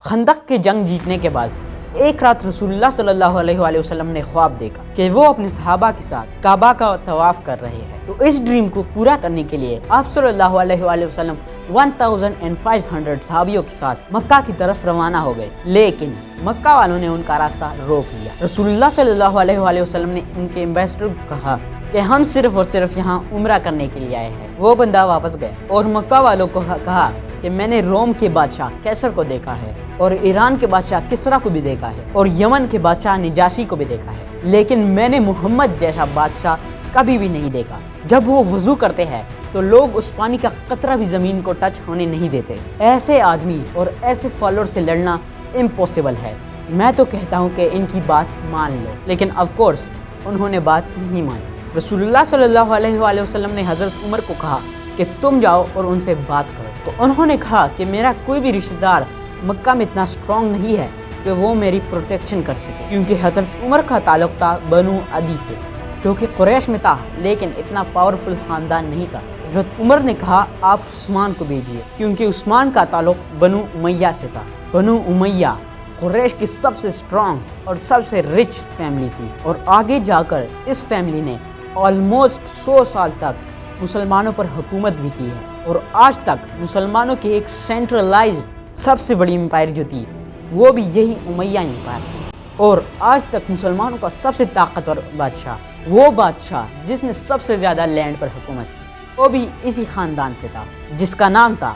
خندق کی جنگ جیتنے کے بعد ایک رات رسول صلی اللہ علیہ وسلم نے خواب دیکھا کہ وہ اپنے صحابہ کے ساتھ کعبہ کا طواف کر رہے ہیں۔ تو اس ڈریم کو پورا کرنے کے لیے آپ صلی اللہ علیہ وسلم 1500 صحابیوں کے ساتھ مکہ کی طرف روانہ ہو گئے، لیکن مکہ والوں نے ان کا راستہ روک لیا۔ رسول اللہ صلی اللہ علیہ وسلم نے ان کے ایمبیسڈر کو کہا کہ ہم صرف اور صرف یہاں عمرہ کرنے کے لیے آئے ہیں۔ وہ بندہ واپس گئے اور مکہ والوں کو کہا کہ میں نے روم کے بادشاہ کیسر کو دیکھا ہے اور ایران کے بادشاہ کسرا کو بھی دیکھا ہے اور یمن کے بادشاہ نجاشی کو بھی دیکھا ہے، لیکن میں نے محمد جیسا بادشاہ کبھی بھی نہیں دیکھا۔ جب وہ وضو کرتے ہیں تو لوگ اس پانی کا قطرہ بھی زمین کو ٹچ ہونے نہیں دیتے۔ ایسے آدمی اور ایسے فالوور سے لڑنا امپوسیبل ہے۔ میں تو کہتا ہوں کہ ان کی بات مان لو، لیکن آف کورس انہوں نے بات نہیں مانی۔ رسول اللہ صلی اللہ علیہ وسلم نے حضرت عمر کو کہا کہ تم جاؤ اور ان سے بات کرو۔ تو انہوں نے کہا کہ میرا کوئی بھی رشتہ دار مکہ میں اتنا اسٹرانگ نہیں ہے کہ وہ میری پروٹیکشن کر سکے، کیونکہ حضرت عمر کا تعلق تھا بنو عدی سے، جو کہ قریش میں تھا لیکن اتنا پاورفل خاندان نہیں تھا۔ حضرت عمر نے کہا آپ عثمان کو بھیجیے، کیونکہ عثمان کا تعلق بنو امیہ سے تھا۔ بنو امیہ قریش کی سب سے اسٹرانگ اور سب سے رچ فیملی تھی، اور آگے جا کر اس فیملی نے آلموسٹ 100 سال تک مسلمانوں پر حکومت بھی کی ہے، اور آج تک مسلمانوں کی ایک سینٹرلائزڈ سب سے بڑی امپائر جو تھی وہ بھی یہی امیہ امپائر تھی، اور آج تک مسلمانوں کا سب سے طاقتور بادشاہ، وہ بادشاہ جس نے سب سے زیادہ لینڈ پر حکومت کی، وہ بھی اسی خاندان سے تھا جس کا نام تھا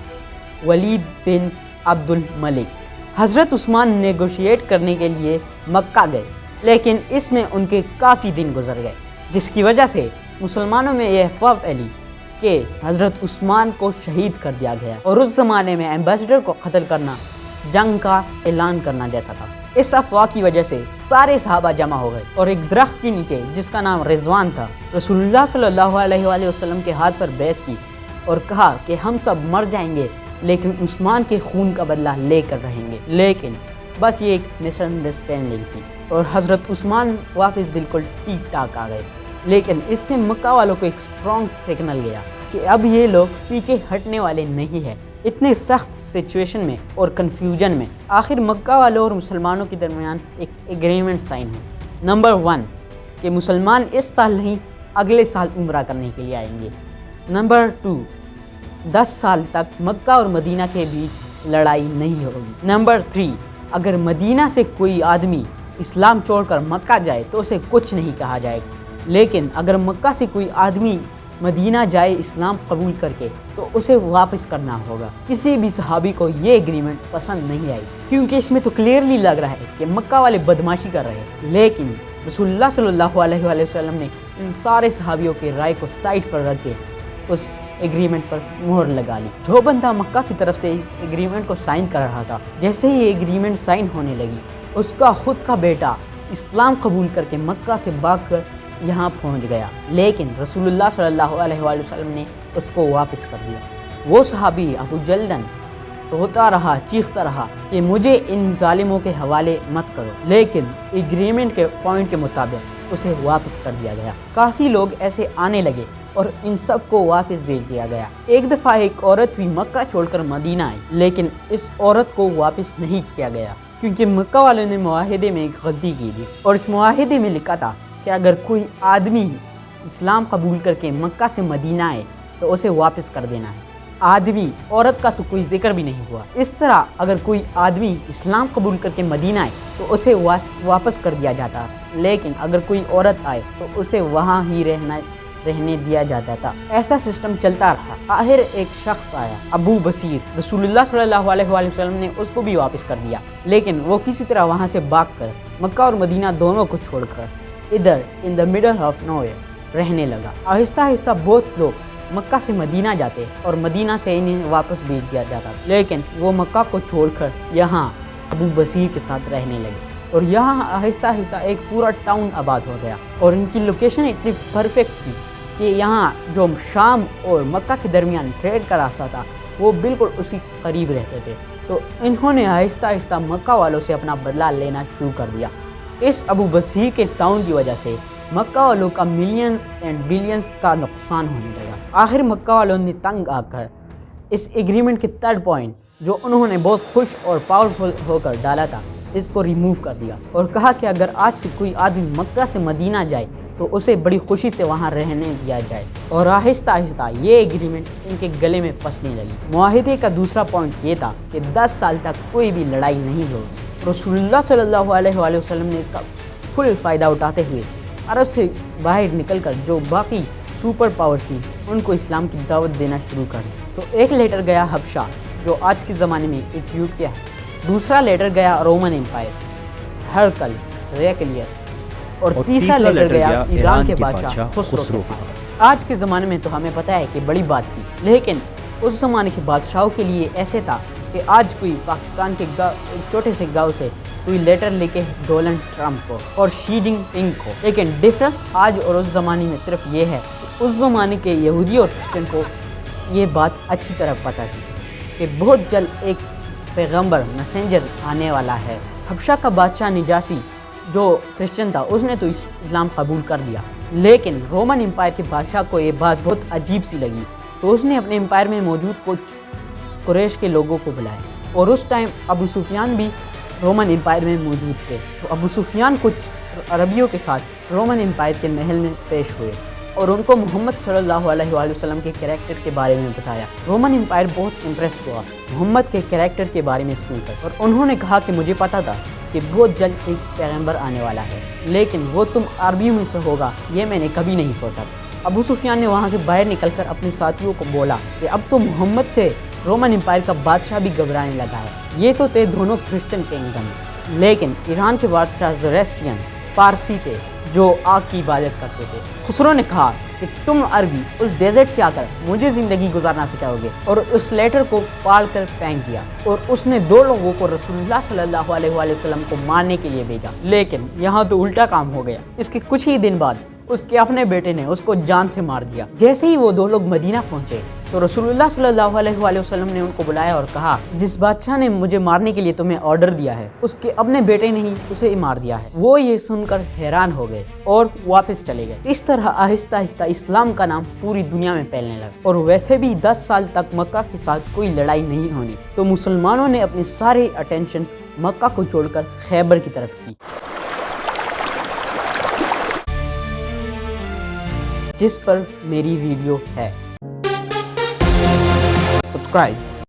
ولید بن عبد الملک۔ حضرت عثمان نیگوشیٹ کرنے کے لیے مکہ گئے، لیکن اس میں ان کے کافی دن گزر گئے، جس کی وجہ سے مسلمانوں میں یہ افواہ پھیلی کہ حضرت عثمان کو شہید کر دیا گیا، اور اس زمانے میں ایمبیسڈر کو قتل کرنا جنگ کا اعلان کرنا جیسا تھا۔ اس افواہ کی وجہ سے سارے صحابہ جمع ہو گئے اور ایک درخت کے نیچے جس کا نام رضوان تھا، رسول اللہ صلی اللہ علیہ وسلم کے ہاتھ پر بیعت کی اور کہا کہ ہم سب مر جائیں گے لیکن عثمان کے خون کا بدلہ لے کر رہیں گے۔ لیکن بس یہ ایک مس انڈرسٹینڈنگ تھی اور حضرت عثمان واپس بالکل ٹھیک ٹھاک آ گئے، لیکن اس سے مکہ والوں کو ایک اسٹرانگ سگنل گیا کہ اب یہ لوگ پیچھے ہٹنے والے نہیں ہیں۔ اتنے سخت سچویشن میں اور کنفیوژن میں آخر مکہ والوں اور مسلمانوں کے درمیان ایک ایگریمنٹ سائن ہو۔ نمبر 1 کہ مسلمان اس سال نہیں اگلے سال عمرہ کرنے کے لیے آئیں گے۔ نمبر 2 10 سال تک مکہ اور مدینہ کے بیچ لڑائی نہیں ہوگی۔ نمبر 3 اگر مدینہ سے کوئی آدمی اسلام چھوڑ کر مکہ جائے تو اسے کچھ نہیں کہا جائے گا، لیکن اگر مکہ سے کوئی آدمی مدینہ جائے اسلام قبول کر کے تو اسے واپس کرنا ہوگا۔ کسی بھی صحابی کو یہ ایگریمنٹ پسند نہیں آئی، کیونکہ اس میں تو کلیئرلی لگ رہا ہے کہ مکہ والے بدماشی کر رہے ہیں، لیکن رسول اللہ صلی اللہ علیہ وسلم نے ان سارے صحابیوں کے رائے کو سائڈ پر رکھ کے اس ایگریمنٹ پر مہر لگا لی۔ جو بندہ مکہ کی طرف سے اس ایگریمنٹ کو سائن کر رہا تھا، جیسے ہی یہ ایگریمنٹ سائن ہونے لگی اس کا خود کا بیٹا اسلام قبول کر کے مکہ سے بھاگ کر یہاں پہنچ گیا، لیکن رسول اللہ صلی اللہ علیہ وسلم نے اس کو واپس کر دیا۔ وہ صحابی ابو جلدن روتا رہا، چیختا رہا کہ مجھے ان ظالموں کے حوالے مت کرو، لیکن ایگریمنٹ کے پوائنٹ کے مطابق اسے واپس کر دیا گیا۔ کافی لوگ ایسے آنے لگے اور ان سب کو واپس بھیج دیا گیا۔ ایک دفعہ ایک عورت بھی مکہ چھوڑ کر مدینہ آئی، لیکن اس عورت کو واپس نہیں کیا گیا، کیونکہ مکہ والوں نے معاہدے میں ایک غلطی کی تھی، اور اس معاہدے میں لکھا تھا کہ اگر کوئی آدمی اسلام قبول کر کے مکہ سے مدینہ آئے تو اسے واپس کر دینا ہے۔ آدمی، عورت کا تو کوئی ذکر بھی نہیں ہوا۔ اس طرح اگر کوئی آدمی اسلام قبول کر کے مدینہ آئے تو اسے واپس کر دیا جاتا، لیکن اگر کوئی عورت آئے تو اسے وہاں ہی رہنے دیا جاتا تھا۔ ایسا سسٹم چلتا رہا۔ آخر ایک شخص آیا، ابو بصیر، رسول اللہ صلی اللہ علیہ وسلم نے اس کو بھی واپس کر دیا، لیکن وہ کسی طرح وہاں سے بھاگ کر مکہ اور مدینہ دونوں کو چھوڑ کر ادھر ان دا مڈل آف نوئر رہنے لگا۔ آہستہ آہستہ بہت لوگ مکہ سے مدینہ جاتے اور مدینہ سے انہیں واپس بھیج دیا جاتا، لیکن وہ مکہ کو چھوڑ کر یہاں ابو بصیر کے ساتھ رہنے لگے، اور یہاں آہستہ آہستہ ایک پورا ٹاؤن آباد ہو گیا، اور ان کی لوکیشن اتنی پرفیکٹ تھی کہ یہاں جو شام اور مکہ کے درمیان ٹریڈ کا راستہ تھا وہ بالکل اسی قریب رہتے تھے۔ تو انہوں نے آہستہ آہستہ مکہ والوں سے اپنا بدلہ لینا شروع کر دیا۔ اس ابو بصیر کے ٹاؤن کی وجہ سے مکہ والوں کا ملینز اینڈ بلینز کا نقصان ہونے لگا۔ آخر مکہ والوں نے تنگ آ کر اس ایگریمنٹ کے 3rd پوائنٹ جو انہوں نے بہت خوش اور پاورفل ہو کر ڈالا تھا اس کو ریموو کر دیا اور کہا کہ اگر آج سے کوئی آدمی مکہ سے مدینہ جائے تو اسے بڑی خوشی سے وہاں رہنے دیا جائے، اور آہستہ آہستہ یہ ایگریمنٹ ان کے گلے میں پسنے لگی۔ معاہدے کا دوسرا پوائنٹ یہ تھا کہ 10 سال تک کوئی بھی لڑائی نہیں ہوگی۔ رسول اللہ صلی اللہ علیہ وآلہ وسلم نے اس کا فل فائدہ اٹھاتے ہوئے عرب سے باہر نکل کر جو باقی سپر پاورز تھی ان کو اسلام کی دعوت دینا شروع کر دی۔ تو ایک لیٹر گیا حبشہ جو آج کے زمانے میں ایتھیوپیا ہے، دوسرا لیٹر گیا رومن امپائر ہرکل ریکلیس، اور تیسرا لیٹر گیا ایران کے بادشاہ خسرو۔ آج کے زمانے میں تو ہمیں پتہ ہے کہ بڑی بات تھی، لیکن اس زمانے کے بادشاہوں کے لیے ایسے تھا کہ آج کوئی پاکستان کے ایک چھوٹے سے گاؤں سے کوئی لیٹر لے کے ڈونلڈ ٹرمپ کو اور شی جن پنگ کو، لیکن ڈفرنس آج اور اس زمانے میں صرف یہ ہے کہ اس زمانے کے یہودی اور کرسچن کو یہ بات اچھی طرح پتہ تھی کہ بہت جلد ایک پیغمبر میسنجر آنے والا ہے۔ حبشہ کا بادشاہ نجاشی جو کرسچن تھا اس نے تو اسلام قبول کر لیا، لیکن رومن امپائر کے بادشاہ کو یہ بات بہت عجیب سی لگی، تو اس نے اپنے امپائر میں موجود کچھ قریش کے لوگوں کو بلائے، اور اس ٹائم ابو سفیان بھی رومن امپائر میں موجود تھے۔ تو ابو سفیان کچھ عربیوں کے ساتھ رومن امپائر کے محل میں پیش ہوئے اور ان کو محمد صلی اللہ علیہ وآلہ وسلم کے کریکٹر کے بارے میں بتایا۔ رومن امپائر بہت امپریس ہوا محمد کے کریکٹر کے بارے میں سن کر، اور انہوں نے کہا کہ مجھے پتا تھا کہ بہت جلد ایک پیغمبر آنے والا ہے، لیکن وہ تم عربیوں میں سے ہوگا یہ میں نے کبھی نہیں سوچا تھا۔ ابو سفیان نے وہاں سے باہر نکل کر اپنے ساتھیوں کو بولا کہ اب تو محمد سے رومن امپائر کا بادشاہ بھی گھبرانے لگا ہے۔ یہ تو تھے دونوں کرسچن کنگڈمز، لیکن ایران کے بادشاہ زوریسٹرین پارسی تھے جو آگ کی عبادت کرتے تھے۔ خسرو نے کہا کہ تم عربی اس ڈیزرٹ سے آ کر مجھے زندگی گزارنا سکھاؤ گے، اور اس لیٹر کو پاڑ کر پھینک دیا، اور اس نے 2 لوگوں کو رسول اللہ صلی اللہ علیہ وآلہ وسلم کو مارنے کے لیے بھیجا، لیکن یہاں تو الٹا کام ہو گیا۔ اس کے کچھ ہی دن بعد اس کے اپنے بیٹے نے اس کو جان سے مار دیا۔ جیسے ہی وہ 2 لوگ مدینہ پہنچے تو رسول اللہ صلی اللہ علیہ وآلہ وسلم نے ان کو بلایا اور کہا جس بادشاہ نے مجھے مارنے کے لیے تمہیں آرڈر دیا ہے اس کے اپنے بیٹے نے ہی اسے ہی مار دیا ہے۔ وہ یہ سن کر حیران ہو گئے اور واپس چلے گئے۔ اس طرح آہستہ آہستہ اسلام کا نام پوری دنیا میں پھیلنے لگا، اور ویسے بھی 10 سال تک مکہ کے ساتھ کوئی لڑائی نہیں ہونی، تو مسلمانوں نے اپنی ساری اٹینشن مکہ کو چھوڑ کر خیبر کی طرف کی، جس پر میری ویڈیو ہے۔ سبسکرائب